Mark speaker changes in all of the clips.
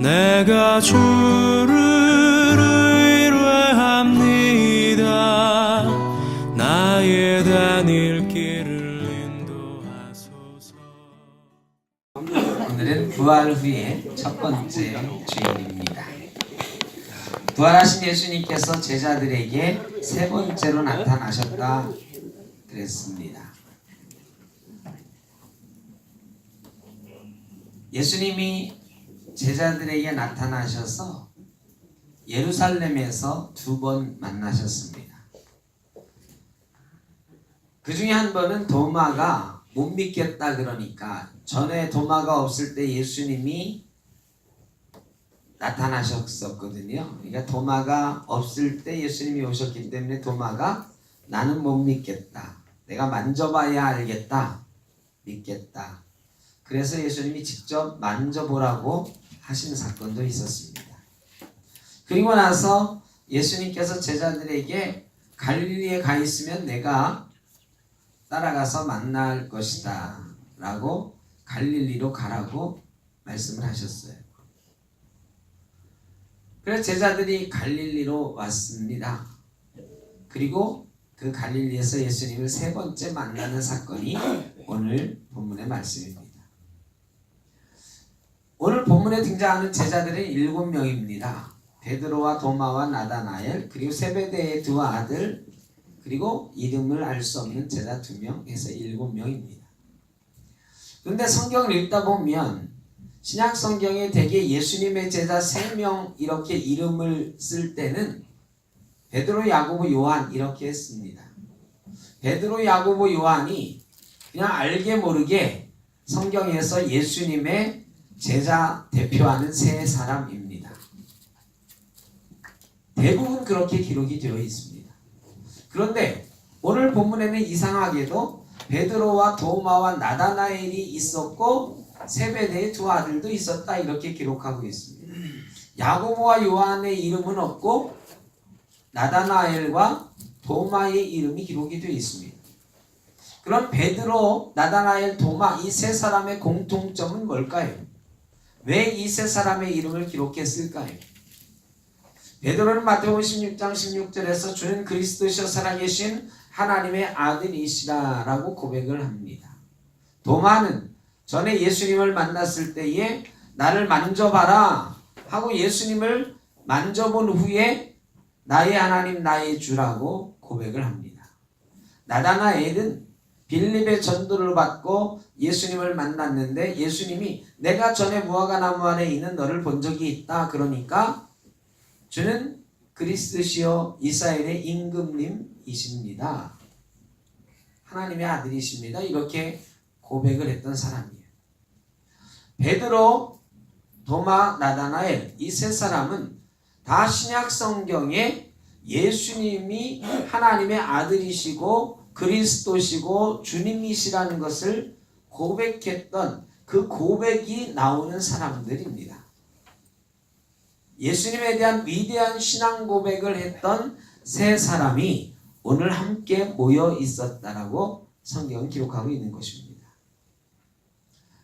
Speaker 1: 내가 주를 의뢰합니다. 나의 다닐 길을 인도하소서.
Speaker 2: 오늘은 부활 후의 첫 번째 주일입니다. 부활하신 예수님께서 제자들에게 세 번째로 나타나셨다 그랬습니다. 예수님이 제자들에게 나타나셔서 예루살렘에서 2번 만나셨습니다. 그 중에 한 번은 도마가 못 믿겠다 그러니까, 전에 도마가 없을 때 예수님이 나타나셨었거든요. 그러니까 도마가 없을 때 예수님이 오셨기 때문에 도마가 나는 못 믿겠다, 내가 만져봐야 알겠다, 믿겠다. 그래서 예수님이 직접 만져보라고 하신 사건도 있었습니다. 그리고 나서 예수님께서 제자들에게 갈릴리에 가 있으면 내가 따라가서 만날 것이다 라고 갈릴리로 가라고 말씀을 하셨어요. 그래서 제자들이 갈릴리로 왔습니다. 그리고 그 갈릴리에서 예수님을 세 번째 만나는 사건이 오늘 본문의 말씀입니다. 오늘 본문에 등장하는 제자들은 7명입니다. 베드로와 도마와 나다나엘, 그리고 세베대의 2 아들, 그리고 이름을 알 수 없는 제자 2명 해서 7명입니다. 그런데 성경을 읽다 보면 신약 성경에 대개 예수님의 제자 3명 이렇게 이름을 쓸 때는 베드로, 야고보, 요한 이렇게 했습니다. 베드로, 야고보, 요한이 그냥 알게 모르게 성경에서 예수님의 제자 대표하는 3사람입니다. 대부분 그렇게 기록이 되어 있습니다. 그런데 오늘 본문에는 이상하게도 베드로와 도마와 나다나엘이 있었고 세베대의 2 아들도 있었다 이렇게 기록하고 있습니다. 야고보와 요한의 이름은 없고 나다나엘과 도마의 이름이 기록이 되어 있습니다. 그럼 베드로, 나다나엘, 도마 이 3사람의 공통점은 뭘까요? 왜 이 3사람의 이름을 기록했을까요? 베드로는 마태복음 16장 16절에서 주는 그리스도시여 살아계신 하나님의 아들이시라 라고 고백을 합니다. 도마는 전에 예수님을 만났을 때에 나를 만져봐라 하고 예수님을 만져본 후에 나의 하나님 나의 주라고 고백을 합니다. 나다나엘은 빌립의 전도를 받고 예수님을 만났는데 예수님이 내가 전에 무화과나무 안에 있는 너를 본 적이 있다 그러니까 주는 그리스도시요 이스라엘의 임금님이십니다, 하나님의 아들이십니다, 이렇게 고백을 했던 사람이에요. 베드로, 도마, 나다나엘 이 3사람은 다 신약 성경에 예수님이 하나님의 아들이시고 그리스도시고 주님이시라는 것을 고백했던 그 고백이 나오는 사람들입니다. 예수님에 대한 위대한 신앙 고백을 했던 3사람이 오늘 함께 모여 있었다라고 성경은 기록하고 있는 것입니다.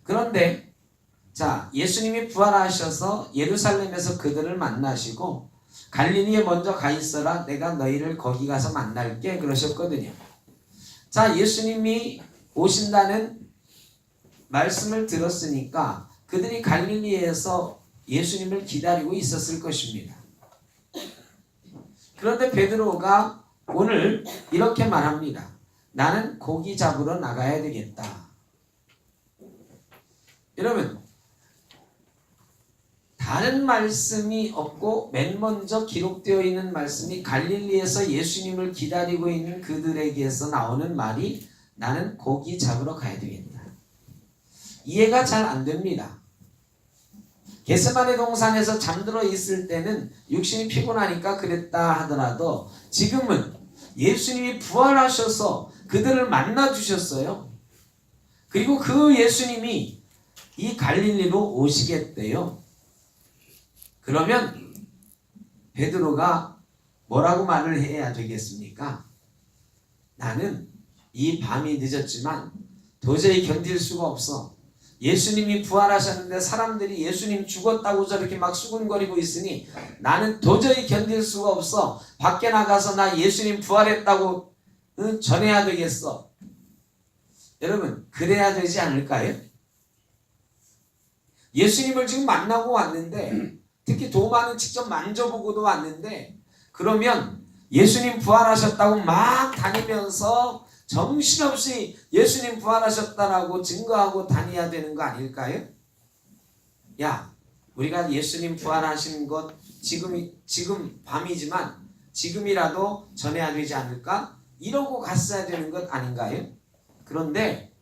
Speaker 2: 그런데 예수님이 부활하셔서 예루살렘에서 그들을 만나시고 갈릴리에 먼저 가 있어라, 내가 너희를 거기 가서 만날게 그러셨거든요. 예수님이 오신다는 말씀을 들었으니까 그들이 갈릴리에서 예수님을 기다리고 있었을 것입니다. 그런데 베드로가 오늘 이렇게 말합니다. 나는 고기 잡으러 나가야 되겠다. 여러분, 다른 말씀이 없고 맨 먼저 기록되어 있는 말씀이 갈릴리에서 예수님을 기다리고 있는 그들에게서 나오는 말이 나는 고기 잡으러 가야 되겠다. 이해가 잘 안 됩니다. 겟세마네 동산에서 잠들어 있을 때는 육신이 피곤하니까 그랬다 하더라도 지금은 예수님이 부활하셔서 그들을 만나 주셨어요. 그리고 그 예수님이 이 갈릴리로 오시겠대요. 그러면 베드로가 뭐라고 말을 해야 되겠습니까? 나는 이 밤이 늦었지만 도저히 견딜 수가 없어. 예수님이 부활하셨는데 사람들이 예수님 죽었다고 저렇게 막 수군거리고 있으니 나는 도저히 견딜 수가 없어. 밖에 나가서 나 예수님 부활했다고 전해야 되겠어. 여러분, 그래야 되지 않을까요? 예수님을 지금 만나고 왔는데, 특히 도마는 직접 만져보고도 왔는데, 그러면 예수님 부활하셨다고 막 다니면서 정신없이 예수님 부활하셨다라고 증거하고 다녀야 되는 거 아닐까요? 야, 우리가 예수님 부활하신 것 지금 밤이지만 지금이라도 전해야 되지 않을까? 이러고 갔어야 되는 것 아닌가요? 그런데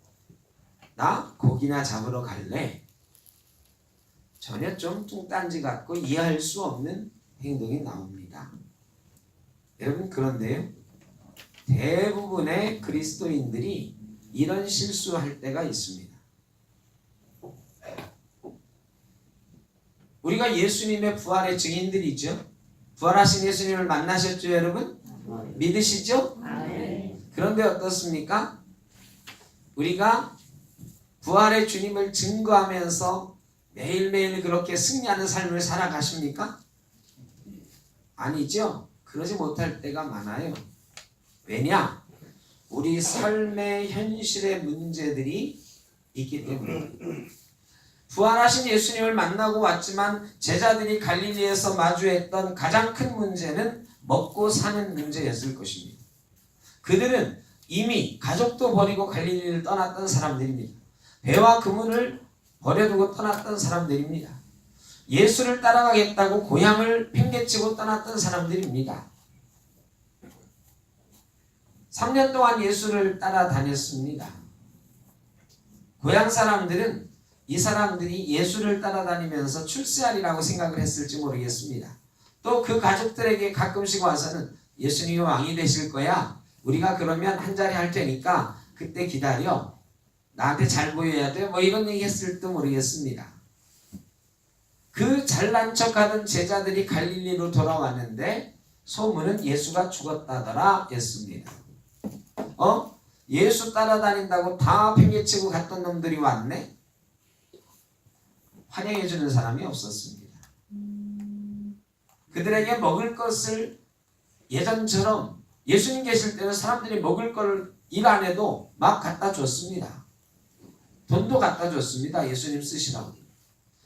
Speaker 2: 나 고기나 잡으러 갈래. 전혀 좀 뚱딴지 같고 이해할 수 없는 행동이 나옵니다. 여러분, 그런데요, 대부분의 그리스도인들이 이런 실수할 때가 있습니다. 우리가 예수님의 부활의 증인들이죠. 부활하신 예수님을 만나셨죠, 여러분? 믿으시죠? 그런데 어떻습니까? 우리가 부활의 주님을 증거하면서 매일매일 그렇게 승리하는 삶을 살아가십니까? 아니죠. 그러지 못할 때가 많아요. 왜냐? 우리 삶의 현실의 문제들이 있기 때문에. 부활하신 예수님을 만나고 왔지만 제자들이 갈릴리에서 마주했던 가장 큰 문제는 먹고 사는 문제였을 것입니다. 그들은 이미 가족도 버리고 갈릴리를 떠났던 사람들입니다. 배와 그물을 버려두고 떠났던 사람들입니다. 예수를 따라가겠다고 고향을 팽개치고 떠났던 사람들입니다. 3년 동안 예수를 따라다녔습니다. 고향 사람들은 이 사람들이 예수를 따라다니면서 출세하리라고 생각을 했을지 모르겠습니다. 또 그 가족들에게 가끔씩 와서는 예수님이 왕이 되실 거야. 우리가 그러면 한 자리 할 테니까 그때 기다려. 나한테 잘 보여야 돼. 뭐 이런 얘기 했을지도 모르겠습니다. 그 잘난 척하던 제자들이 갈릴리로 돌아왔는데 소문은 예수가 죽었다더라 했습니다. 예수 따라다닌다고 다 팽개치고 갔던 놈들이 왔네? 환영해주는 사람이 없었습니다. 그들에게 먹을 것을 예전처럼 예수님 계실 때는 사람들이 먹을 걸 일 안 해도 막 갖다 줬습니다. 돈도 갖다 줬습니다. 예수님 쓰시라고.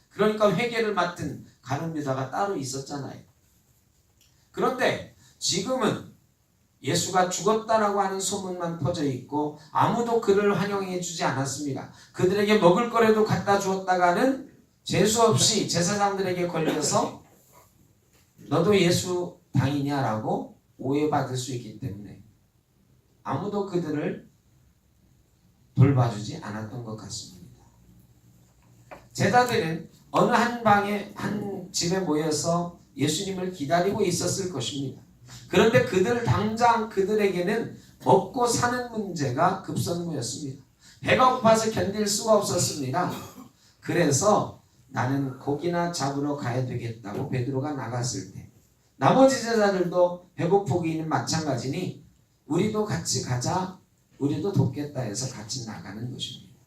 Speaker 2: 그러니까 회계를 맡은 가룟유다가 따로 있었잖아요. 그런데 지금은 예수가 죽었다라고 하는 소문만 퍼져 있고 아무도 그를 환영해 주지 않았습니다. 그들에게 먹을 거라도 갖다 주었다가는 재수없이 제사장들에게 걸려서 너도 예수 당이냐라고 오해받을 수 있기 때문에 아무도 그들을 돌봐주지 않았던 것 같습니다. 제자들은 어느 한 방에 한 집에 모여서 예수님을 기다리고 있었을 것입니다. 그런데 당장 그들에게는 먹고 사는 문제가 급선무였습니다. 배가 고파서 견딜 수가 없었습니다. 그래서 나는 고기나 잡으러 가야 되겠다고 베드로가 나갔을 때 나머지 제자들도 배고프기는 마찬가지니 우리도 같이 가자, 우리도 돕겠다 해서 같이 나가는 것입니다.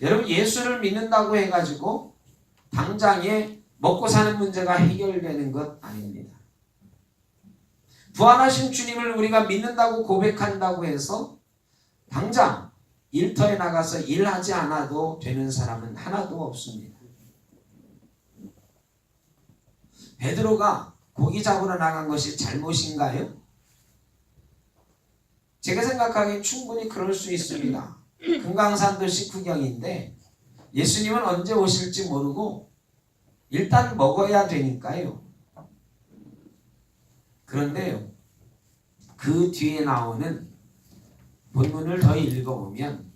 Speaker 2: 여러분, 예수를 믿는다고 해가지고 당장에 먹고 사는 문제가 해결되는 것 아닙니다. 부활하신 주님을 우리가 믿는다고 고백한다고 해서 당장 일터에 나가서 일하지 않아도 되는 사람은 하나도 없습니다. 베드로가 고기 잡으러 나간 것이 잘못인가요? 제가 생각하기엔 충분히 그럴 수 있습니다. 금강산도 식후경인데 예수님은 언제 오실지 모르고 일단 먹어야 되니까요. 그런데요, 그 뒤에 나오는 본문을 더 읽어보면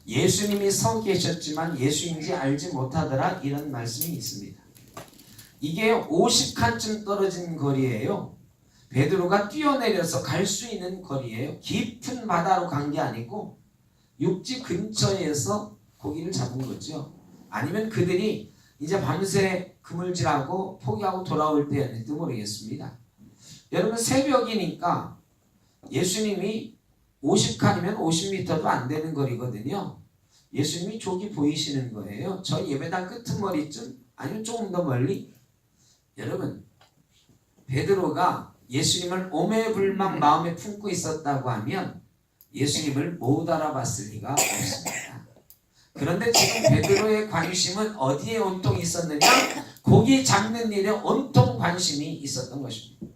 Speaker 2: 예수님이 서 계셨지만 예수인지 알지 못하더라 이런 말씀이 있습니다. 이게 50칸쯤 떨어진 거리예요. 베드로가 뛰어내려서 갈 수 있는 거리예요. 깊은 바다로 간 게 아니고 육지 근처에서 고기를 잡은 거죠. 아니면 그들이 이제 밤새 그물질하고 포기하고 돌아올 때였는지도 모르겠습니다. 여러분, 새벽이니까 예수님이 50칸이면 50m도 안 되는 거리거든요. 예수님이 족이 보이시는 거예요. 저 예배당 끄트머리쯤 아니면 조금 더 멀리. 여러분, 베드로가 예수님을 오매불망 마음에 품고 있었다고 하면 예수님을 못 알아봤을 리가 없습니다. 그런데 지금 베드로의 관심은 어디에 온통 있었느냐? 고기 잡는 일에 온통 관심이 있었던 것입니다.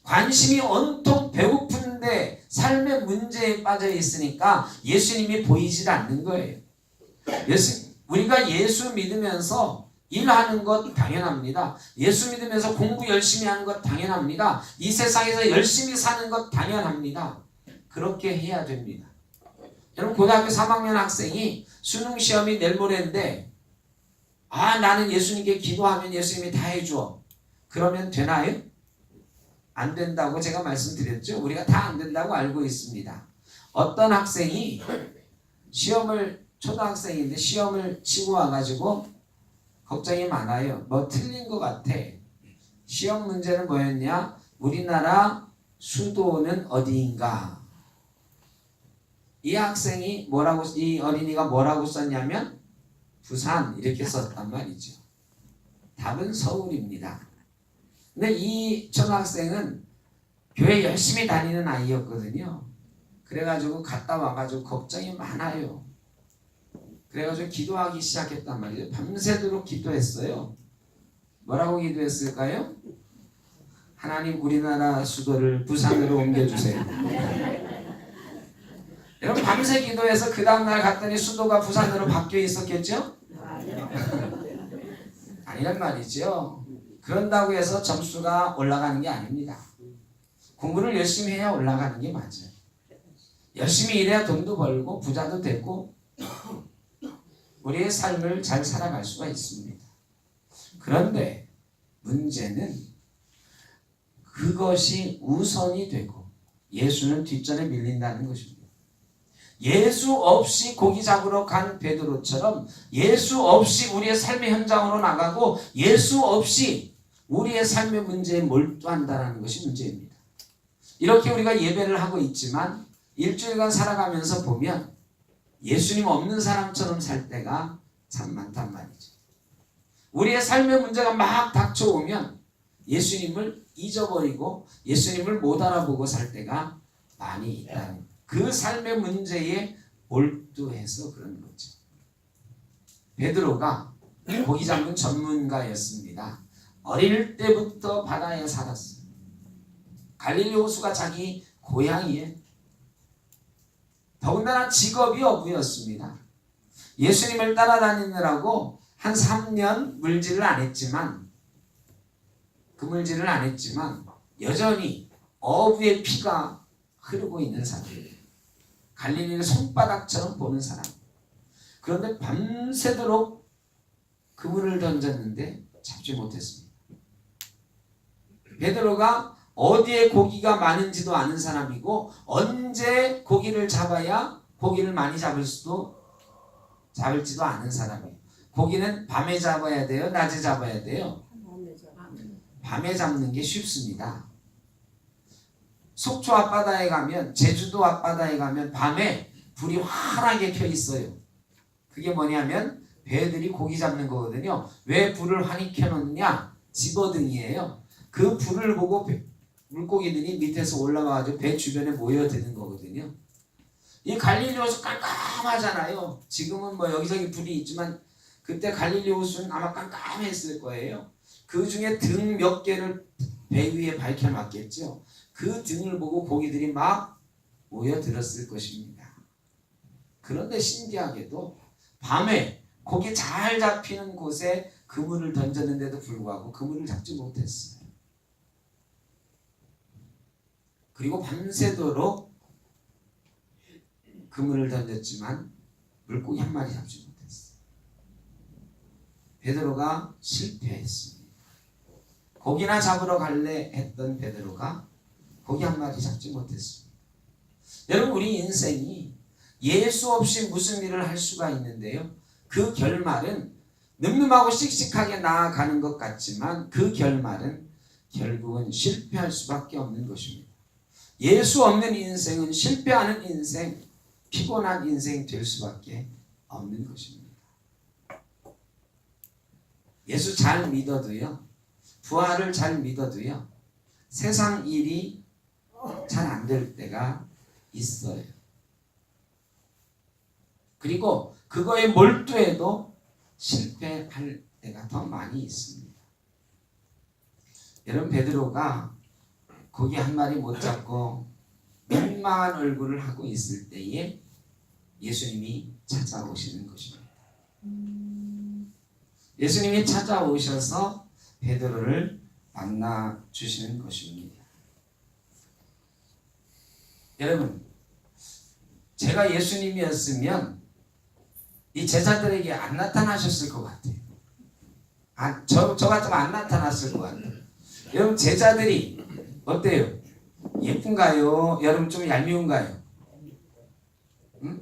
Speaker 2: 관심이 온통 배고픈데 삶의 문제에 빠져 있으니까 예수님이 보이질 않는 거예요. 우리가 예수 믿으면서 일하는 것 당연합니다. 예수 믿으면서 공부 열심히 하는 것 당연합니다. 이 세상에서 열심히 사는 것 당연합니다. 그렇게 해야 됩니다. 여러분, 고등학교 3학년 학생이 수능 시험이 내일 모레인데 나는 예수님께 기도하면 예수님이 다 해줘. 그러면 되나요? 안 된다고 제가 말씀드렸죠. 우리가 다 안 된다고 알고 있습니다. 어떤 학생이 초등학생인데 시험을 치고 와가지고 걱정이 많아요. 뭐 틀린 것 같아. 시험 문제는 뭐였냐? 우리나라 수도는 어디인가? 이 어린이가 뭐라고 썼냐면 부산 이렇게 썼단 말이죠. 답은 서울입니다. 근데 이 초등학생은 교회 열심히 다니는 아이였거든요. 그래가지고 갔다 와가지고 걱정이 많아요. 그래가지고 기도하기 시작했단 말이죠. 밤새도록 기도했어요. 뭐라고 기도했을까요? 하나님, 우리나라 수도를 부산으로 옮겨주세요. 여러분, 밤새 기도해서 그 다음날 갔더니 수도가 부산으로 바뀌어 있었겠죠? 아니란 말이죠. 그런다고 해서 점수가 올라가는 게 아닙니다. 공부를 열심히 해야 올라가는 게 맞아요. 열심히 일해야 돈도 벌고 부자도 되고 우리의 삶을 잘 살아갈 수가 있습니다. 그런데 문제는 그것이 우선이 되고 예수는 뒷전에 밀린다는 것입니다. 예수 없이 고기 잡으러 간 베드로처럼 예수 없이 우리의 삶의 현장으로 나가고 예수 없이 우리의 삶의 문제에 몰두한다는 것이 문제입니다. 이렇게 우리가 예배를 하고 있지만 일주일간 살아가면서 보면 예수님 없는 사람처럼 살 때가 참 많단 말이죠. 우리의 삶의 문제가 막 닥쳐오면 예수님을 잊어버리고 예수님을 못 알아보고 살 때가 많이 있다는 그 삶의 문제에 몰두해서 그런 거죠. 베드로가 고기 잡는 전문가였습니다. 어릴 때부터 바다에 살았어요. 갈릴리 호수가 자기 고향이에요. 더군다나 직업이 어부였습니다. 예수님을 따라다니느라고 한 3년 물질을 안 했지만 여전히 어부의 피가 흐르고 있는 사람이에요. 갈릴리를 손바닥처럼 보는 사람. 그런데 밤새도록 그물을 던졌는데 잡지 못했습니다. 베드로가 어디에 고기가 많은지도 아는 사람이고 언제 고기를 잡아야 고기를 많이 잡을지도 아는 사람이에요. 고기는 밤에 잡아야 돼요? 낮에 잡아야 돼요? 밤에 잡는 게 쉽습니다. 속초 앞바다에 가면, 제주도 앞바다에 가면 밤에 불이 환하게 켜 있어요. 그게 뭐냐면 배들이 고기 잡는 거거든요. 왜 불을 환히 켜놓느냐? 집어등이에요. 그 불을 보고 물고기들이 밑에서 올라와가지고 배 주변에 모여드는 거거든요. 이 갈릴리 호수 깜깜하잖아요. 지금은 뭐 여기저기 불이 있지만 그때 갈릴리 호수는 아마 깜깜했을 거예요. 그 중에 등 몇 개를 배 위에 밝혀놨겠죠. 그 등을 보고 고기들이 막 모여들었을 것입니다. 그런데 신기하게도 밤에 고기 잘 잡히는 곳에 그물을 던졌는데도 불구하고 그물을 잡지 못했어요. 그리고 밤새도록 그물을 던졌지만 물고기 한 마리 잡지 못했어요. 베드로가 실패했습니다. 고기나 잡으러 갈래 했던 베드로가 고기 한 마리 잡지 못했습니다. 여러분, 우리 인생이 예수 없이 무슨 일을 할 수가 있는데요. 그 결말은 늠름하고 씩씩하게 나아가는 것 같지만 그 결말은 결국은 실패할 수밖에 없는 것입니다. 예수 없는 인생은 실패하는 인생, 피곤한 인생 될 수밖에 없는 것입니다. 예수 잘 믿어도요, 부활을 잘 믿어도요, 세상 일이 잘 안 될 때가 있어요. 그리고 그거에 몰두해도 실패할 때가 더 많이 있습니다. 여러분, 베드로가 고기 한 마리 못 잡고 민망한 얼굴을 하고 있을 때에 예수님이 찾아오시는 것입니다. 예수님이 찾아오셔서 베드로를 만나 주시는 것입니다. 여러분, 제가 예수님이었으면 이 제자들에게 안 나타나셨을 것 같아요. 저 같으면 안 나타났을 것 같아요. 여러분, 제자들이 어때요? 예쁜가요? 여러분, 좀 얄미운가요?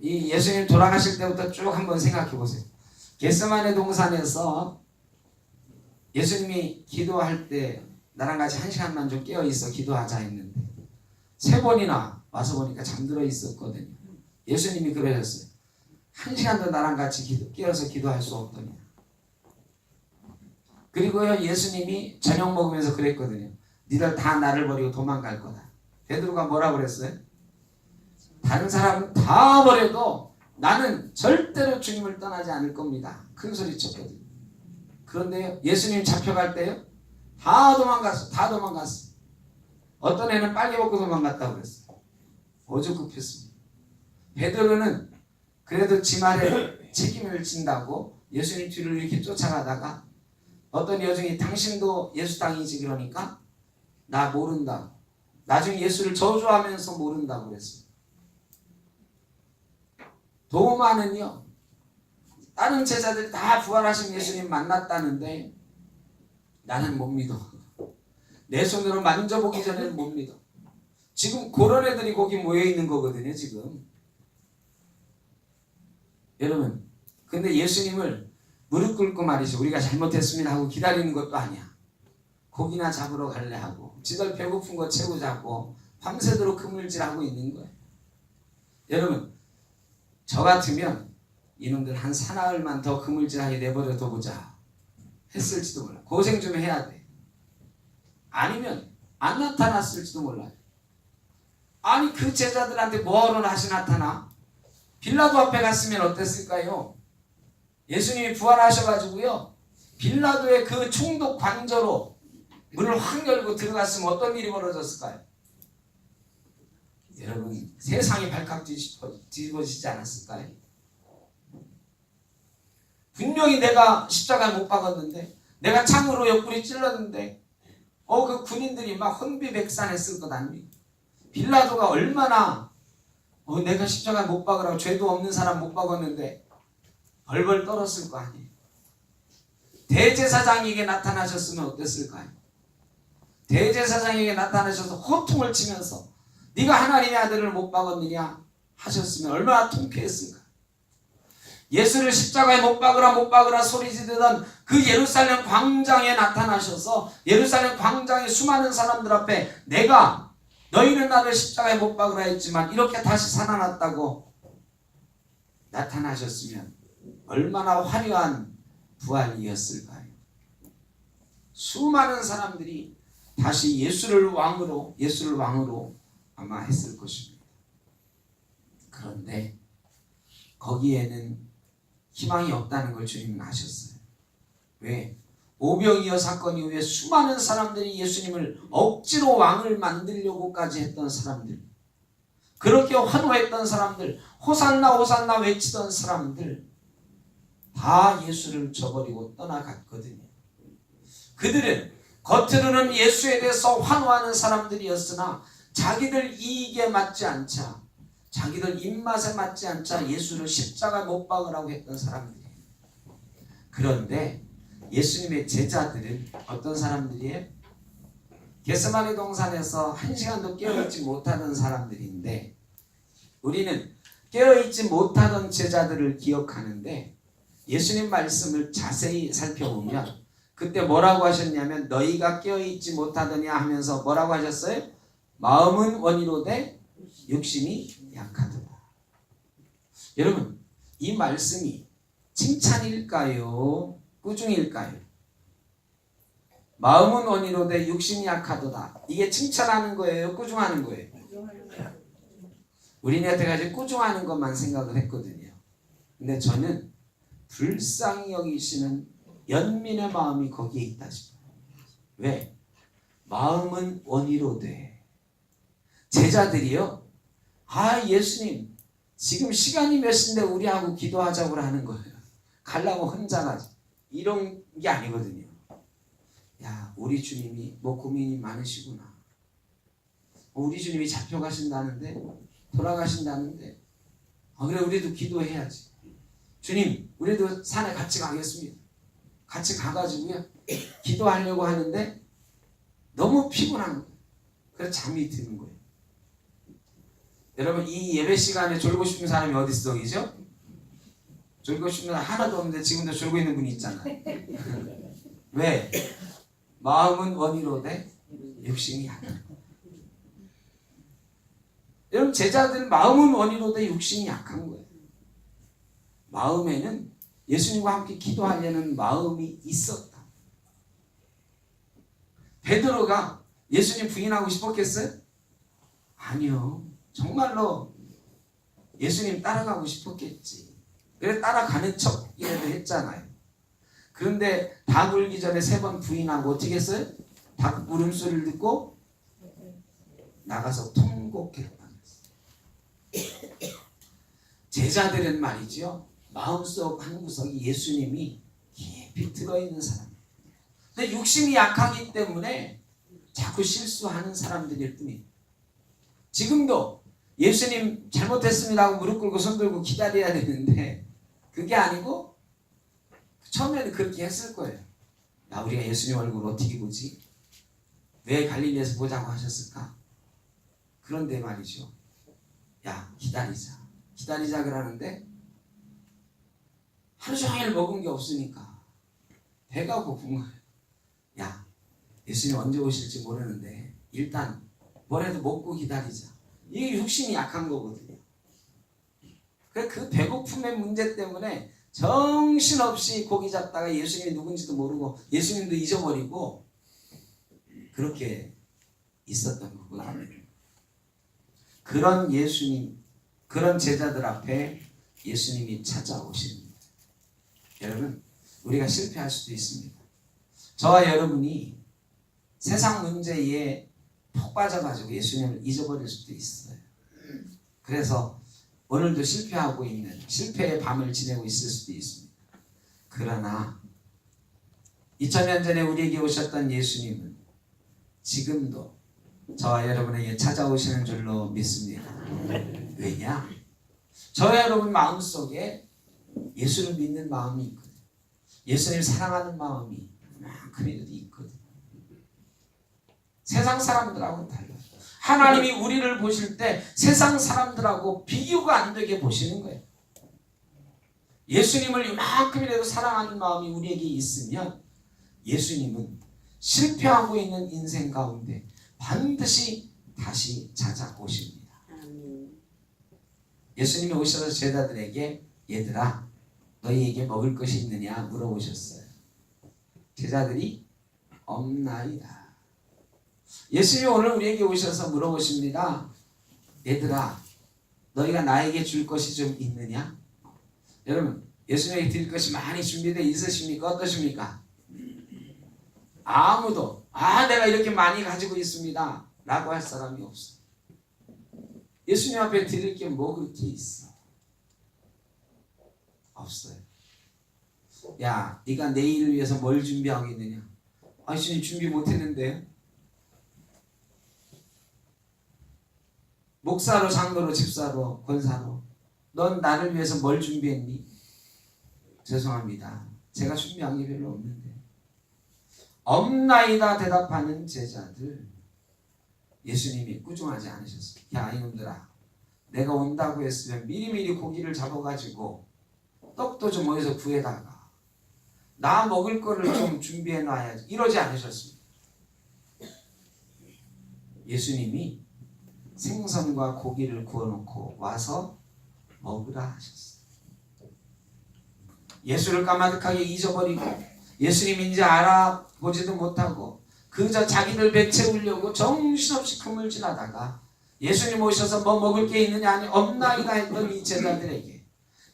Speaker 2: 이 예수님 돌아가실 때부터 쭉 한번 생각해 보세요. 겟세마네 동산에서 예수님이 기도할 때 나랑 같이 1시간만 좀 깨어 있어 기도하자 했는데 3번이나 와서 보니까 잠들어 있었거든요. 예수님이 그러셨어요. 1시간도 나랑 같이 깨어서 기도할 수 없더냐. 그리고요, 예수님이 저녁 먹으면서 그랬거든요. 니들 다 나를 버리고 도망갈 거다. 베드로가 뭐라고 그랬어요? 다른 사람은 다 버려도 나는 절대로 주님을 떠나지 않을 겁니다. 큰 소리 쳤거든요. 그런데 예수님 잡혀갈 때요, 다 도망갔어. 어떤 애는 빨개 벗고 도망갔다고 그랬어요. 오죽 급했습니다. 베드로는 그래도 지 말에 책임을 진다고 예수님 뒤를 이렇게 쫓아가다가 어떤 여종이 당신도 예수 땅이지 그러니까 나 모른다고, 나중에 예수를 저주하면서 모른다고 그랬어요. 도마는요, 다른 제자들이 다 부활하신 예수님 만났다는데 나는 못 믿어. 내 손으로 만져보기 전에는 못 믿어. 지금 그런 애들이 거기 모여있는 거거든요, 지금. 여러분, 근데 예수님을 무릎 꿇고 말이죠. 우리가 잘못했습니다 하고 기다리는 것도 아니야. 고기나 잡으러 갈래 하고 지들 배고픈 거 채우자고 밤새도록 그물질하고 있는 거예요. 여러분, 저 같으면 이놈들 한 사나흘만 더 그물질하게 내버려둬 보자 했을지도 몰라. 고생 좀 해야 돼. 아니면 안 나타났을지도 몰라요. 아니, 그 제자들한테 뭐하러 다시 나타나? 빌라도 앞에 갔으면 어땠을까요? 예수님이 부활하셔가지고요, 빌라도의 그 총독 관저로 문을 확 열고 들어갔으면 어떤 일이 벌어졌을까요? 여러분, 세상이 발칵 뒤집어지지 않았을까요? 분명히 내가 십자가에 못 박았는데, 내가 창으로 옆구리 찔렀는데 그 군인들이 막 혼비백산했을 것 아닙니까? 빌라도가 얼마나 내가 십자가에 못 박으라고 죄도 없는 사람 못 박았는데 벌벌 떨었을 거 아니에요. 대제사장에게 나타나셨으면 어땠을까요? 대제사장에게 나타나셔서 호통을 치면서 네가 하나님의 아들을 못 박았느냐 하셨으면 얼마나 통쾌했을까. 예수를 십자가에 못 박으라 소리 지르던 그 예루살렘 광장에 나타나셔서 예루살렘 광장의 수많은 사람들 앞에 내가 너희는 나를 십자가에 못 박으라 했지만 이렇게 다시 살아났다고 나타나셨으면 얼마나 화려한 부활이었을까요? 수많은 사람들이 다시 예수를 왕으로 아마 했을 것입니다. 그런데 거기에는 희망이 없다는 걸 주님은 아셨어요. 왜? 오병이어 사건 이후에 수많은 사람들이 예수님을 억지로 왕을 만들려고까지 했던 사람들, 그렇게 환호했던 사람들, 호산나 호산나 외치던 사람들 다 예수를 저버리고 떠나갔거든요. 그들은 겉으로는 예수에 대해서 환호하는 사람들이었으나 자기들 이익에 맞지 않자, 자기들 입맛에 맞지 않자 예수를 십자가 못 박으라고 했던 사람들이에요. 그런데 예수님의 제자들은 어떤 사람들이에요? 겟세마네 동산에서 1시간도 깨어있지 못하던 사람들인데, 우리는 깨어있지 못하던 제자들을 기억하는데 예수님 말씀을 자세히 살펴보면 그때 뭐라고 하셨냐면 너희가 깨어있지 못하더냐 하면서 뭐라고 하셨어요? 마음은 원이로되 육신이 약하더라. 여러분, 이 말씀이 칭찬일까요? 꾸중일까요? 마음은 원이로되 육신이 약하도다. 이게 칭찬하는 거예요? 꾸중하는 거예요? 우리는 여태까지 꾸중하는 것만 생각을 했거든요. 근데 저는 불쌍히 여기시는 연민의 마음이 거기에 있다 싶어요. 왜? 마음은 원이로되. 제자들이요, 예수님 지금 시간이 몇 시인데 우리하고 기도하자고 하는 거예요. 가려고 혼자 가지. 이런 게 아니거든요. 야, 우리 주님이 뭐 고민이 많으시구나. 우리 주님이 잡혀가신다는데, 돌아가신다는데, 그래 우리도 기도해야지. 주님, 우리도 산에 같이 가겠습니다. 같이 가가지고요, 기도하려고 하는데 너무 피곤한 거예요. 그래서 잠이 드는 거예요. 여러분, 이 예배 시간에 졸고 싶은 사람이 어디 있어 계시죠? 졸고 싶은 사람 하나도 없는데 지금도 졸고 있는 분이 있잖아요. 왜? 마음은 원이로되 육신이 약한. 여러분, 제자들 마음은 원이로되 육신이 약한 거예요. 마음에는 예수님과 함께 기도하려는 마음이 있었다. 베드로가 예수님 부인하고 싶었겠어요? 아니요. 정말로 예수님 따라가고 싶었겠지. 그래서 따라가는 척이라도 했잖아요. 그런데 닭 울기 전에 3번 부인하고 어떻게 했어요? 닭 울음소리를 듣고 나가서 통곡했다. 제자들은 말이죠, 마음속 한 구석이 예수님이 깊이 들어있는 사람. 근데 육신이 약하기 때문에 자꾸 실수하는 사람들일 뿐이에요. 지금도 예수님 잘못했습니다 하고 무릎 꿇고 손 들고 기다려야 되는데 그게 아니고 처음에는 그렇게 했을 거예요. 야, 우리가 예수님 얼굴 어떻게 보지? 왜 갈릴리에서 보자고 하셨을까? 그런데 말이죠, 야, 기다리자 그러는데 하루 종일 먹은 게 없으니까 배가 고픈 거예요. 야, 예수님 언제 오실지 모르는데 일단 뭐라도 먹고 기다리자. 이게 육신이 약한 거거든요. 그 배고픔의 문제 때문에 정신없이 고기 잡다가 예수님이 누군지도 모르고 예수님도 잊어버리고 그렇게 있었던 거거든요. 그런 예수님, 그런 제자들 앞에 예수님이 찾아오십니다. 여러분, 우리가 실패할 수도 있습니다. 저와 여러분이 세상 문제에 푹 빠져가지고 예수님을 잊어버릴 수도 있어요. 그래서 오늘도 실패하고 있는, 실패의 밤을 지내고 있을 수도 있습니다. 그러나 2000년 전에 우리에게 오셨던 예수님은 지금도 저와 여러분에게 찾아오시는 줄로 믿습니다. 왜냐? 저와 여러분 마음속에 예수를 믿는 마음이 있거든요. 예수님을 사랑하는 마음이 그만큼이라도 있거든요. 세상 사람들하고는 달라요. 하나님이 우리를 보실 때 세상 사람들하고 비교가 안 되게 보시는 거예요. 예수님을 이만큼이라도 사랑하는 마음이 우리에게 있으면 예수님은 실패하고 있는 인생 가운데 반드시 다시 찾아오십니다. 예수님이 오셔서 제자들에게, 얘들아, 너희에게 먹을 것이 있느냐 물어보셨어요. 제자들이 없나이다. 예수님이 오늘 우리에게 오셔서 물어보십니다. 얘들아, 너희가 나에게 줄 것이 좀 있느냐? 여러분, 예수님에게 드릴 것이 많이 준비되어 있으십니까? 어떠십니까? 아무도 내가 이렇게 많이 가지고 있습니다 라고 할 사람이 없어요. 예수님 앞에 드릴 게 뭐 그렇게 있어? 없어요. 야, 네가 내일을 위해서 뭘 준비하고 있느냐? 예수님 준비 못했는데요. 목사로, 장로로, 집사로, 권사로 넌 나를 위해서 뭘 준비했니? 죄송합니다. 제가 준비한 게 별로 없는데. 없나이다 대답하는 제자들, 예수님이 꾸중하지 않으셨어요. 야, 이놈들아, 내가 온다고 했으면 미리미리 고기를 잡아가지고 떡도 좀 어디서 구해다가 나 먹을 거를 좀 준비해놔야지. 이러지 않으셨습니다. 예수님이 생선과 고기를 구워놓고 와서 먹으라 하셨어요. 예수를 까마득하게 잊어버리고 예수님인지 알아보지도 못하고 그저 자기들 배 채우려고 정신없이 그물 지나다가 예수님 오셔서 뭐 먹을 게 있느냐 아니 없나이다 했던 이 제자들에게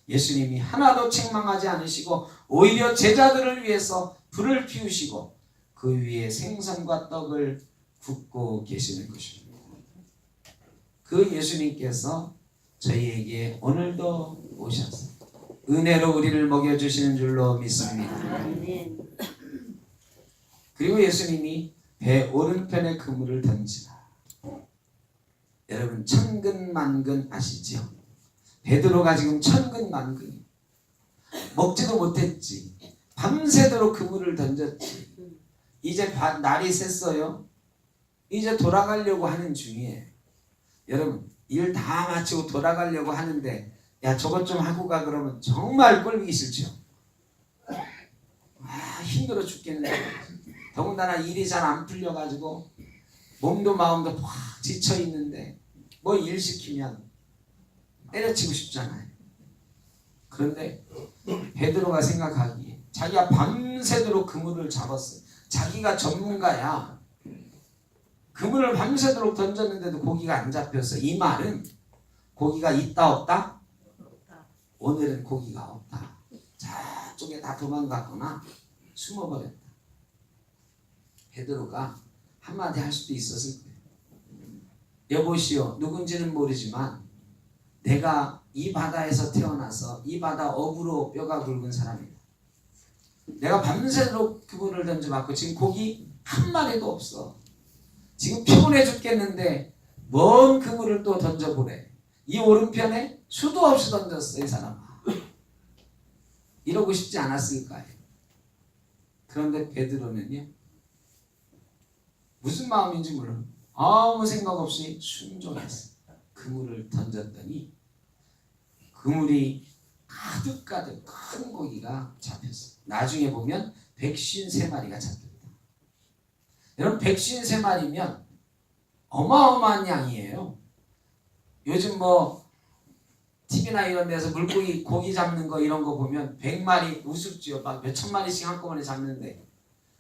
Speaker 2: 예수님이 하나도 책망하지 않으시고 오히려 제자들을 위해서 불을 피우시고 그 위에 생선과 떡을 굽고 계시는 것입니다. 그 예수님께서 저희에게 오늘도 오셔서 은혜로 우리를 먹여주시는 줄로 믿습니다. 그리고 예수님이 배 오른편에 그물을 던지라. 여러분 천근만근 아시죠? 베드로가 지금 천근만근 먹지도 못했지. 밤새도록 그물을 던졌지. 이제 날이 샜어요. 이제 돌아가려고 하는 중이에요. 여러분 일 다 마치고 돌아가려고 하는데 야 저것 좀 하고 가 그러면 정말 꼴보기 싫죠. 힘들어 죽겠네. 더군다나 일이 잘 안 풀려가지고 몸도 마음도 확 지쳐있는데 뭐 일 시키면 때려치고 싶잖아요. 그런데 베드로가 생각하기에 자기가 밤새도록 그물을 잡았어요. 자기가 전문가야. 그물을 밤새도록 던졌는데도 고기가 안 잡혔어. 이 말은 고기가 있다 없다? 오늘은 고기가 없다. 저쪽에 다 도망갔거나 숨어버렸다. 베드로가 한마디 할 수도 있었을 거예요. 여보시오, 누군지는 모르지만 내가 이 바다에서 태어나서 이 바다 어부로 뼈가 굵은 사람이다. 내가 밤새도록 그물을 던져봤고 지금 고기 한 마리도 없어. 지금 피곤해 죽겠는데 먼 그물을 또 던져보래. 이 오른편에 수도 없이 던졌어 이 사람아. 이러고 싶지 않았을까요? 그런데 베드로는요 무슨 마음인지 몰라. 아무 생각 없이 순종했어. 그물을 던졌더니 그물이 가득가득 큰 고기가 잡혔어. 나중에 보면 153마리가 잡혔다. 여러분 153마리면 어마어마한 양이에요. 요즘 뭐 TV나 이런 데서 물고기 고기 잡는 거 이런 거 보면 100마리 우습지요. 막 몇천 마리씩 한꺼번에 잡는데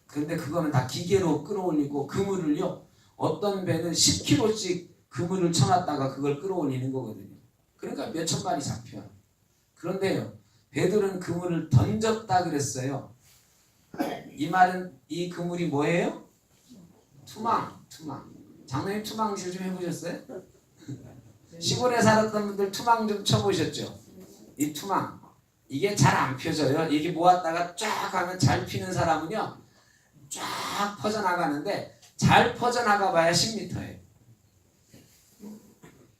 Speaker 2: 근데 그거는 다 기계로 끌어올리고 그물을요 어떤 배는 10kg씩 그물을 쳐놨다가 그걸 끌어올리는 거거든요. 그러니까 몇천 마리 잡혀요. 그런데요 베드로는 그물을 던졌다 그랬어요. 이 말은 이 그물이 뭐예요? 투망. 장로님 투망질 좀 해보셨어요? 시골에 살았던 분들 투망 좀 쳐보셨죠? 이 투망 이게 잘 안 펴져요. 이게 모았다가 쫙 하면 잘 피는 사람은요 쫙 퍼져나가는데 잘 퍼져나가 봐야 10m예요.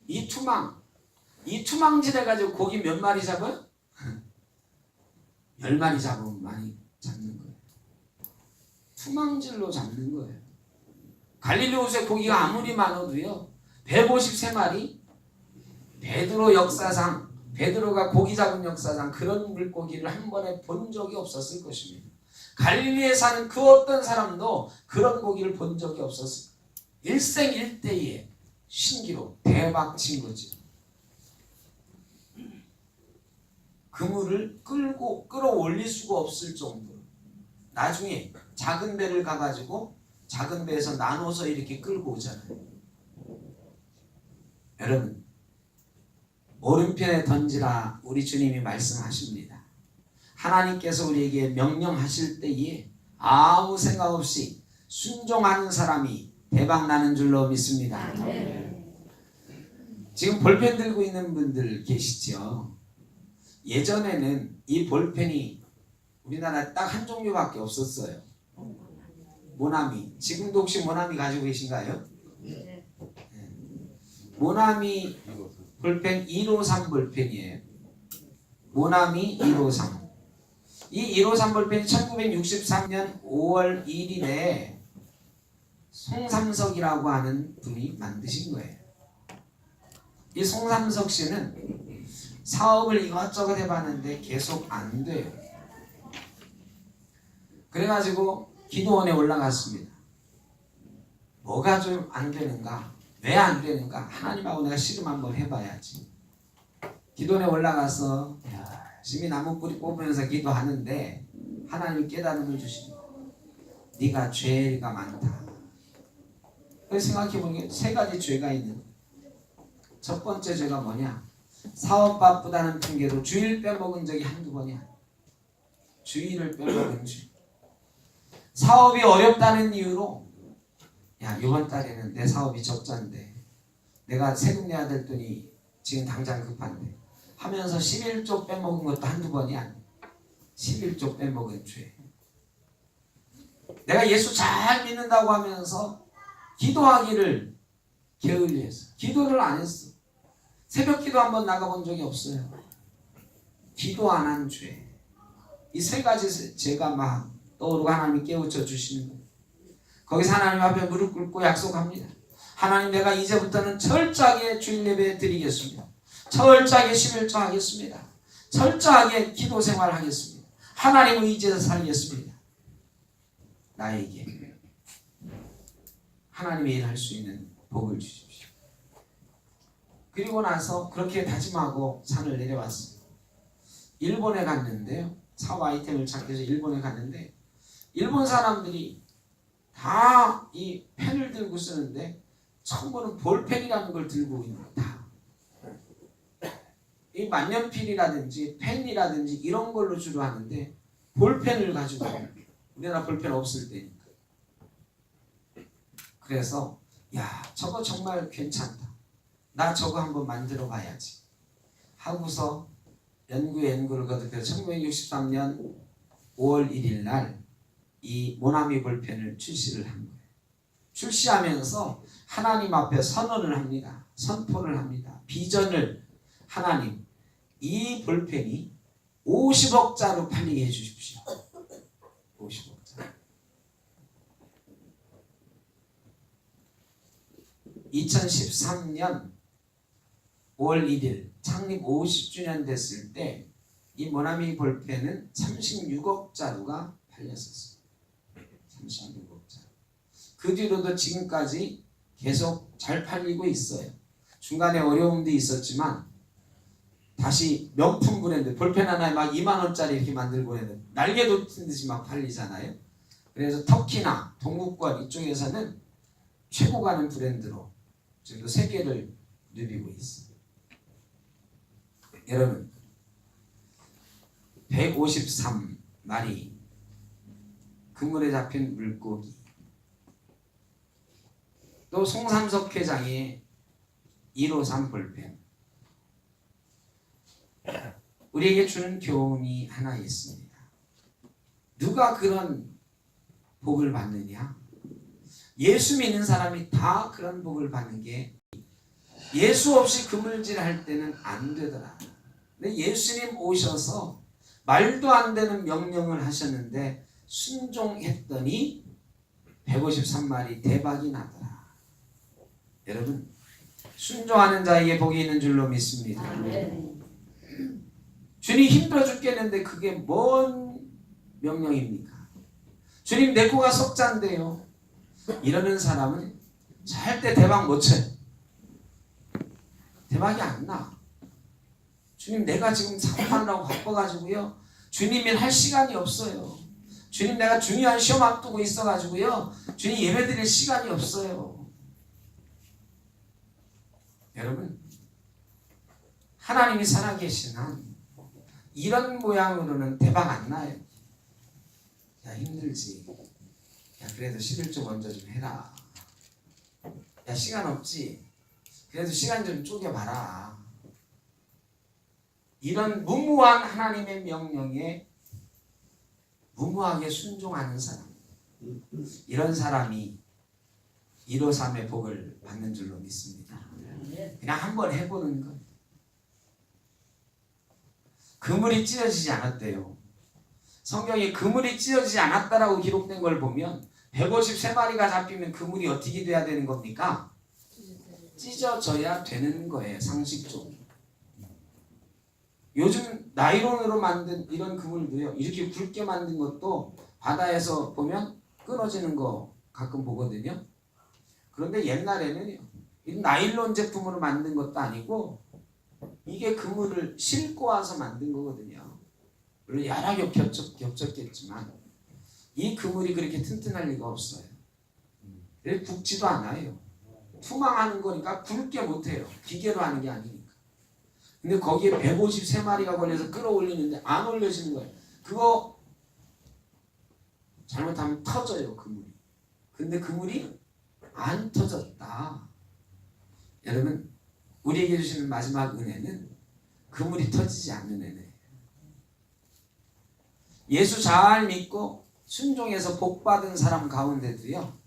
Speaker 2: 이 투망질 해가지고 고기 몇 마리 잡아요? 10마리 잡으면 많이 잡는 거예요. 투망질로 잡는 거예요. 갈릴리 호수에 고기가 아무리 많아도요 153마리 베드로 역사상 베드로가 고기 잡은 역사상 그런 물고기를 한 번에 본 적이 없었을 것입니다. 갈릴리에 사는 그 어떤 사람도 그런 고기를 본 적이 없었을 거예요. 일생일대의 신기록 대박 친 거지. 그물을 끌어올릴 수가 없을 정도로 나중에 작은 배를 가가지고 작은 배에서 나눠서 이렇게 끌고 오잖아요. 여러분 오른편에 던지라 우리 주님이 말씀하십니다. 하나님께서 우리에게 명령하실 때에 아무 생각 없이 순종하는 사람이 대박나는 줄로 믿습니다. 지금 볼펜 들고 있는 분들 계시죠? 예전에는 이 볼펜이 우리나라에 딱 한 종류밖에 없었어요. 모나미. 지금도 혹시 모나미 가지고 계신가요? 네. 모나미 볼펜 153 볼펜이에요. 모나미 153. 이 153 볼펜이 1963년 5월 1일에 송삼석이라고 하는 분이 만드신 거예요. 이 송삼석 씨는 사업을 이것저것 해봤는데 계속 안 돼요. 그래가지고 기도원에 올라갔습니다. 뭐가 좀 안 되는가? 왜 안 되는가? 하나님하고 내가 씨름 한번 해봐야지. 기도원에 올라가서 열심히 나무 뿌리 뽑으면서 기도하는데 하나님이 깨달음을 주십니다. 네가 죄가 많다. 그래서 생각해보니 세 가지 죄가 있는. 첫 번째 죄가 뭐냐? 사업 바쁘다는 핑계로 주일 빼먹은 적이 한두 번이 아니야. 주일을 빼먹은 죄. 사업이 어렵다는 이유로 야 이번 달에는 내 사업이 적자인데 내가 세금 내야 될 돈이 지금 당장 급한데 하면서 11조 빼먹은 것도 한두 번이 아니야. 11조 빼먹은 죄. 내가 예수 잘 믿는다고 하면서 기도하기를 게을리했어. 기도를 안 했어. 새벽 기도 한번 나가본 적이 없어요. 기도 안 한 죄. 이 세 가지 죄가 막 떠오르고 하나님이 깨우쳐 주시는 거예요. 거기서 하나님 앞에 무릎 꿇고 약속합니다. 하나님 내가 이제부터는 철저하게 주일 예배 드리겠습니다. 철저하게 11조 하겠습니다. 철저하게 기도 생활 하겠습니다. 하나님을 의지해서 살겠습니다. 나에게 하나님의 일할 수 있는 복을 주십시오. 그리고 나서 그렇게 다짐하고 산을 내려왔어요. 일본에 갔는데요. 사업 아이템을 찾기 위해서 일본에 갔는데 일본 사람들이 다 이 펜을 들고 쓰는데 처음 보는 볼펜이라는 걸 들고 있는 거예요. 다. 이 만년필이라든지 펜이라든지 이런 걸로 주로 하는데 볼펜을 가지고 우리나라 볼펜 없을 때니까. 그래서 야 저거 정말 괜찮다. 나 저거 한번 만들어 봐야지 하고서 연구를 거듭해서 1963년 5월 1일 날 이 모나미 볼펜을 출시를 한 거예요. 출시하면서 하나님 앞에 선언을 합니다. 선포를 합니다. 비전을 하나님 이 볼펜이 50억짜로 팔리게 해주십시오. 50억짜리. 2013년 5월 1일 창립 50주년 됐을 때 이 모나미 볼펜은 36억짜리가 팔렸었어요. 36억짜리. 그 뒤로도 지금까지 계속 잘 팔리고 있어요. 중간에 어려움도 있었지만 다시 명품 브랜드 볼펜 하나에 막 2만 원짜리 이렇게 만들고 있는 날개 돋친 듯이 막 팔리잖아요. 그래서 터키나 동국권 이쪽에서는 최고 가는 브랜드로 지금도 세계를 누비고 있어요. 여러분 153마리 그물에 잡힌 물고기 또 송삼석 회장의 153 볼펜 우리에게 주는 교훈이 하나 있습니다. 누가 그런 복을 받느냐? 예수 믿는 사람이 다 그런 복을 받는 게 예수 없이 그물질 할 때는 안 되더라. 근데 예수님 오셔서 말도 안 되는 명령을 하셨는데 순종했더니 153마리 대박이 나더라. 여러분 순종하는 자에게 복이 있는 줄로 믿습니다. 주님 힘들어 죽겠는데 그게 뭔 명령입니까? 주님 내 코가 석잔데요. 이러는 사람은 절대 대박 못 쳐요. 대박이 안 나. 주님 내가 지금 사업하느라고 바빠가지고요. 주님 일 할 시간이 없어요. 주님 내가 중요한 시험 앞두고 있어가지고요. 주님 예배드릴 시간이 없어요. 여러분 하나님이 살아계신 한 이런 모양으로는 대박 안 나요. 야 힘들지. 야 그래도 11조 먼저 좀 해라. 야 시간 없지. 그래도 시간 좀 쪼개봐라. 이런 무모한 하나님의 명령에 무모하게 순종하는 사람 이런 사람이 153의 복을 받는 줄로 믿습니다. 그냥 한번 해보는 것. 그물이 찢어지지 않았대요. 성경에 그물이 찢어지지 않았다라고 기록된 걸 보면 153마리가 잡히면 그물이 어떻게 돼야 되는 겁니까? 찢어져야 되는 거예요. 상식적으로. 요즘 나이론으로 만든 이런 그물도요. 이렇게 굵게 만든 것도 바다에서 보면 끊어지는 거 가끔 보거든요. 그런데 옛날에는 나일론 제품으로 만든 것도 아니고 이게 그물을 싣고 와서 만든 거거든요. 물론 여러 개 겹쳤겠지만 이 그물이 그렇게 튼튼할 리가 없어요. 굵지도 않아요. 투망하는 거니까 굵게 못해요. 기계로 하는 게 아니니까. 근데 거기에 153마리가 걸려서 끌어올리는데 안 올려지는 거예요. 그거 잘못하면 터져요, 그물이. 근데 그물이 안 터졌다. 여러분, 우리에게 주시는 마지막 은혜는 그물이 터지지 않는 은혜예요. 예수 잘 믿고 순종해서 복 받은 사람 가운데도요,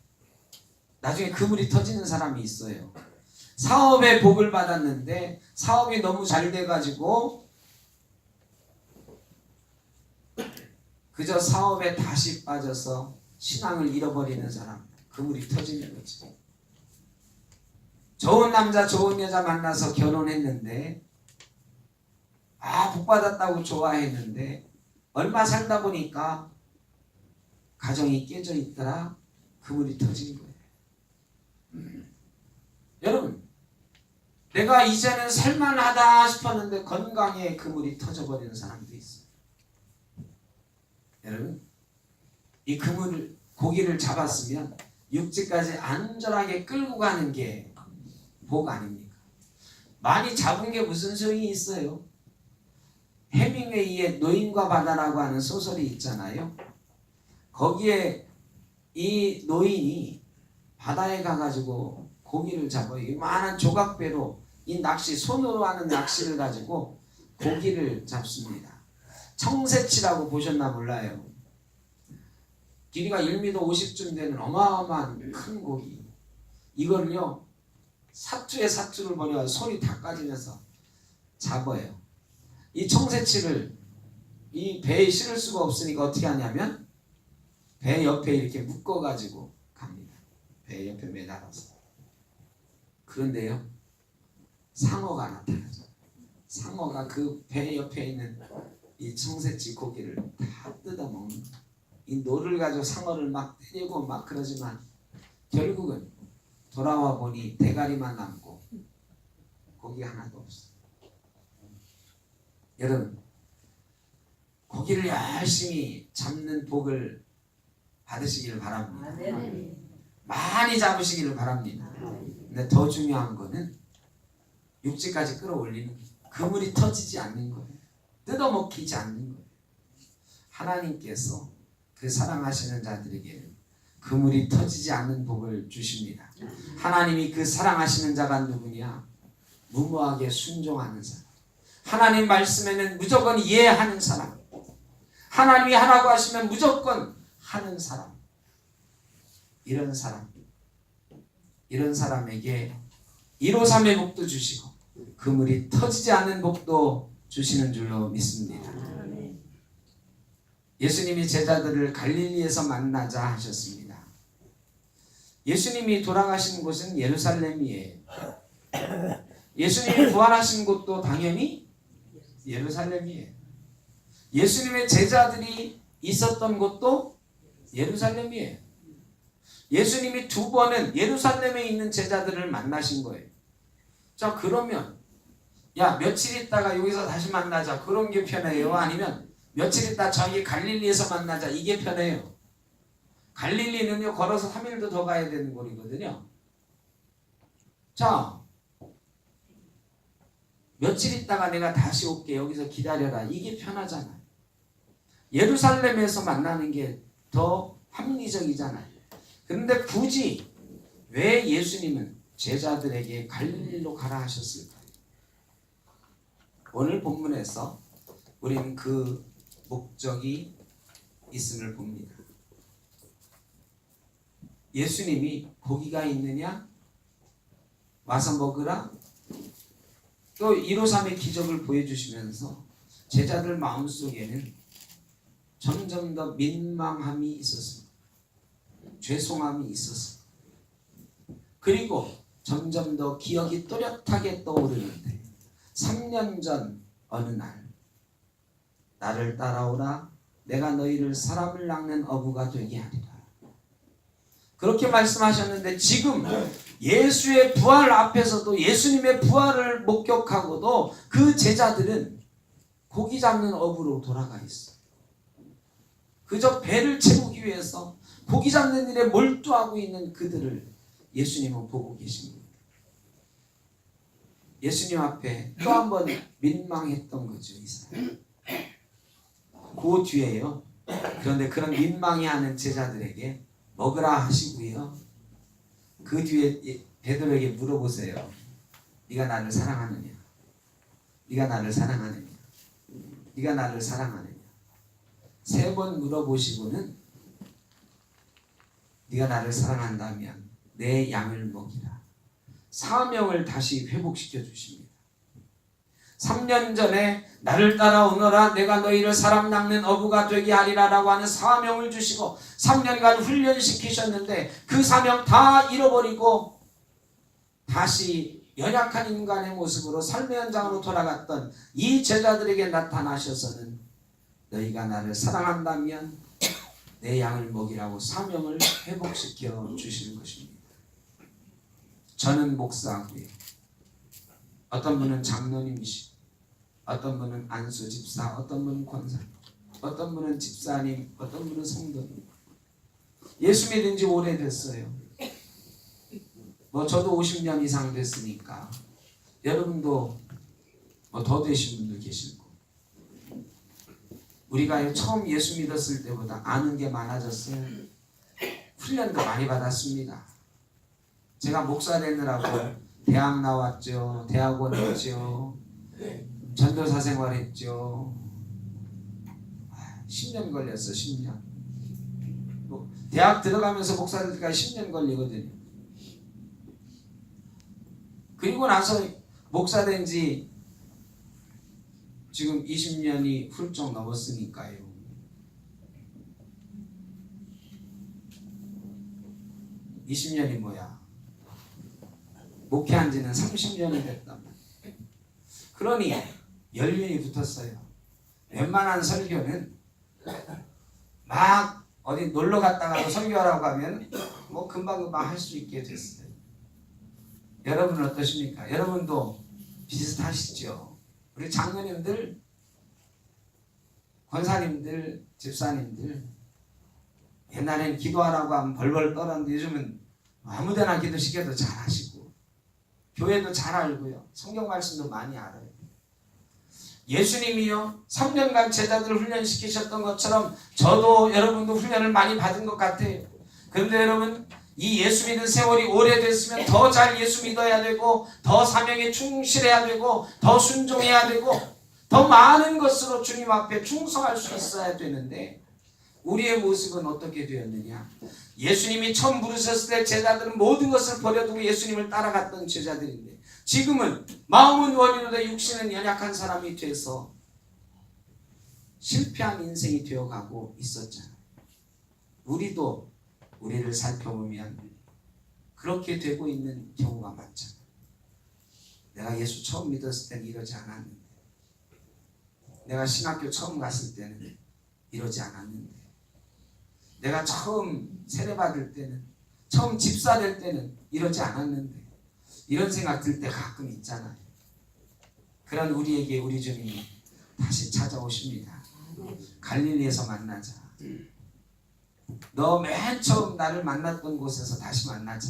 Speaker 2: 나중에 그물이 터지는 사람이 있어요. 사업에 복을 받았는데 사업이 너무 잘 돼가지고 그저 사업에 다시 빠져서 신앙을 잃어버리는 사람, 그물이 터지는 거지. 좋은 남자 좋은 여자 만나서 결혼했는데 복 받았다고 좋아했는데 얼마 살다 보니까 가정이 깨져 있더라. 그물이 터진 거예요. 여러분, 내가 이제는 살만하다 싶었는데 건강에 그물이 터져버리는 사람도 있어요. 여러분, 이 그물 고기를 잡았으면 육지까지 안전하게 끌고 가는 게 복 아닙니까? 많이 잡은 게 무슨 소용이 있어요? 해밍웨이의 노인과 바다라고 하는 소설이 있잖아요. 거기에 이 노인이 바다에 가가지고 고기를 잡아요. 이만한 조각배로 이 낚시, 손으로 하는 낚시를 가지고 고기를 잡습니다. 청새치라고 보셨나 몰라요. 길이가 1m 50쯤 되는 어마어마한 큰 고기. 이걸요, 사투에 사투를 벌여 손이 다 까지면서 잡아요. 이 청새치를 이 배에 실을 수가 없으니까 어떻게 하냐면 배 옆에 이렇게 묶어가지고 갑니다. 배 옆에 매달아서. 그런데요, 상어가 나타나죠. 상어가 그 배 옆에 있는 이 청새치 고기를 다 뜯어먹는, 이 노를 가지고 상어를 막 때리고 막 그러지만 결국은 돌아와 보니 대가리만 남고 고기 하나도 없어요. 여러분, 고기를 열심히 잡는 복을 받으시기를 바랍니다. 많이 잡으시기를 바랍니다. 근데 더 중요한 거는 육지까지 끌어올리는 그물이 터지지 않는 거예요. 뜯어먹히지 않는 거예요. 하나님께서 그 사랑하시는 자들에게 그물이 터지지 않는 복을 주십니다. 하나님이 그 사랑하시는 자가 누구냐? 무모하게 순종하는 사람, 하나님 말씀에는 무조건 이해하는 사람, 하나님이 하라고 하시면 무조건 하는 사람, 이런 사람에게 153의 복도 주시고 그물이 터지지 않는 복도 주시는 줄로 믿습니다. 예수님이 제자들을 갈릴리에서 만나자 하셨습니다. 예수님이 돌아가신 곳은 예루살렘이에요. 예수님이 부활하신 곳도 당연히 예루살렘이에요. 예수님의 제자들이 있었던 곳도 예루살렘이에요. 예수님이 2번은 예루살렘에 있는 제자들을 만나신 거예요. 자, 그러면 야, 며칠 있다가 여기서 다시 만나자, 그런 게 편해요? 아니면 며칠 있다 저기 갈릴리에서 만나자, 이게 편해요? 갈릴리는요, 걸어서 3일도 더 가야 되는 거리거든요. 자, 며칠 있다가 내가 다시 올게, 여기서 기다려라, 이게 편하잖아요. 예루살렘에서 만나는 게 더 합리적이잖아요. 그런데 굳이 왜 예수님은 제자들에게 갈릴리로 가라 하셨을까요? 오늘 본문에서 우리는 그 목적이 있음을 봅니다. 예수님이 고기가 있느냐? 와서 먹으라? 또 153의 기적을 보여주시면서 제자들 마음속에는 점점 더 민망함이 있었습니다. 죄송함이 있었습니다. 그리고 점점 더 기억이 또렷하게 떠오르는데 3년 전 어느 날 나를 따라오라, 내가 너희를 사람을 낚는 어부가 되게 하리라. 그렇게 말씀하셨는데 지금 예수의 부활 앞에서도, 예수님의 부활을 목격하고도 그 제자들은 고기 잡는 업으로 돌아가 있어. 그저 배를 채우기 위해서 고기 잡는 일에 몰두하고 있는 그들을 예수님은 보고 계십니다. 예수님 앞에 또 한 번 민망했던 거죠, 이스라엘. 그 뒤에요. 그런데 그런 민망해하는 제자들에게 먹으라 하시고요. 그 뒤에 베드로에게 물어보세요. 네가 나를 사랑하느냐? 네가 나를 사랑하느냐? 네가 나를 사랑하느냐? 3번 물어보시고는 네가 나를 사랑한다면 내 양을 먹이라. 사명을 다시 회복시켜 주십니다. 3년 전에 나를 따라오너라 내가 너희를 사람 낚는 어부가 되게 하리라 라고 하는 사명을 주시고 3년간 훈련시키셨는데 그 사명 다 잃어버리고 다시 연약한 인간의 모습으로 삶의 현장으로 돌아갔던 이 제자들에게 나타나셔서는 너희가 나를 사랑한다면 내 양을 먹이라고 사명을 회복시켜 주시는 것입니다. 저는 목사고요. 어떤 분은 장로님이시고 어떤 분은 안수 집사, 어떤 분은 권사님, 어떤 분은 집사님, 어떤 분은 성도님. 예수 믿은 지 오래됐어요. 저도 50년 이상 됐으니까 여러분도 더 되신 분들 계실 거고. 우리가 처음 예수 믿었을 때보다 아는 게 많아졌어요. 훈련도 많이 받았습니다. 제가 목사 되느라고 대학 나왔죠. 대학원 했죠. 전도사 생활했죠. 10년 걸렸어. 10년. 대학 들어가면서 목사 될 때까지 10년 걸리거든요. 그리고 나서 목사 된 지 지금 20년이 훌쩍 넘었으니까요. 20년이 뭐야? 목회한 지는 30년이 됐단 말이에요. 그러니 연륜이 붙었어요. 웬만한 설교는 막 어디 놀러 갔다가 설교하라고 하면 금방금방 할 수 있게 됐어요. 여러분은 어떠십니까? 여러분도 비슷하시죠? 우리 장로님들, 권사님들, 집사님들 옛날엔 기도하라고 하면 벌벌 떨었는데 요즘은 아무데나 기도시켜도 잘하시고 교회도 잘 알고요. 성경 말씀도 많이 알아요. 예수님이요 3년간 제자들을 훈련시키셨던 것처럼 저도 여러분도 훈련을 많이 받은 것 같아요. 그런데 여러분 이 예수 믿은 세월이 오래됐으면 더 잘 예수 믿어야 되고 더 사명에 충실해야 되고 더 순종해야 되고 더 많은 것으로 주님 앞에 충성할 수 있어야 되는데 우리의 모습은 어떻게 되었느냐? 예수님이 처음 부르셨을 때 제자들은 모든 것을 버려두고 예수님을 따라갔던 제자들인데 지금은 마음은 원이로되 육신은 연약한 사람이 돼서 실패한 인생이 되어가고 있었잖아요. 우리도 우리를 살펴보면 그렇게 되고 있는 경우가 많잖아요. 내가 예수 처음 믿었을 때는 이러지 않았는데 내가 신학교 처음 갔을 때는 이러지 않았는데 내가 처음 세례받을 때는 처음 집사 될 때는 이러지 않았는데 이런 생각 들 때 가끔 있잖아요. 그런 우리에게 우리 주님이 다시 찾아오십니다. 갈릴리에서 만나자. 너 맨 처음 나를 만났던 곳에서 다시 만나자.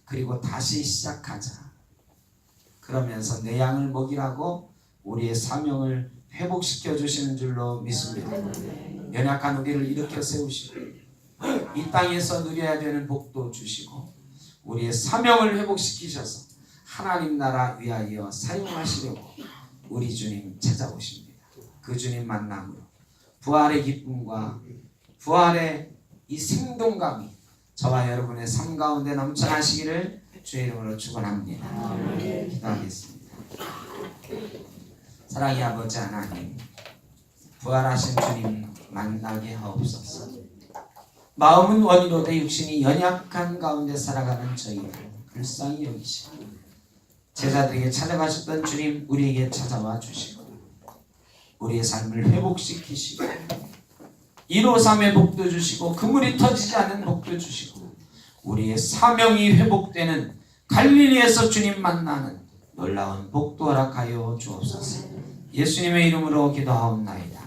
Speaker 2: 그리고 다시 시작하자. 그러면서 내 양을 먹이라고 우리의 사명을 회복시켜 주시는 줄로 믿습니다. 연약한 우리를 일으켜 세우시고 이 땅에서 누려야 되는 복도 주시고 우리의 사명을 회복시키셔서 하나님 나라 위하여 사용하시려고 우리 주님 찾아오십니다. 그 주님 만남으로 부활의 기쁨과 부활의 이 생동감이 저와 여러분의 삶 가운데 넘쳐나시기를 주의 이름으로 축원합니다. 기도하겠습니다. 사랑의 아버지 하나님, 부활하신 주님 만나게 하옵소서. 마음은 원이로되 육신이 연약한 가운데 살아가는 저희를 불쌍히 여기시고 제자들에게 찾아가셨던 주님 우리에게 찾아와 주시고 우리의 삶을 회복시키시고 153의 복도 주시고 그물이 터지지 않는 복도 주시고 우리의 사명이 회복되는 갈릴리에서 주님 만나는 놀라운 복도 허락하여 주옵소서. 예수님의 이름으로 기도하옵나이다.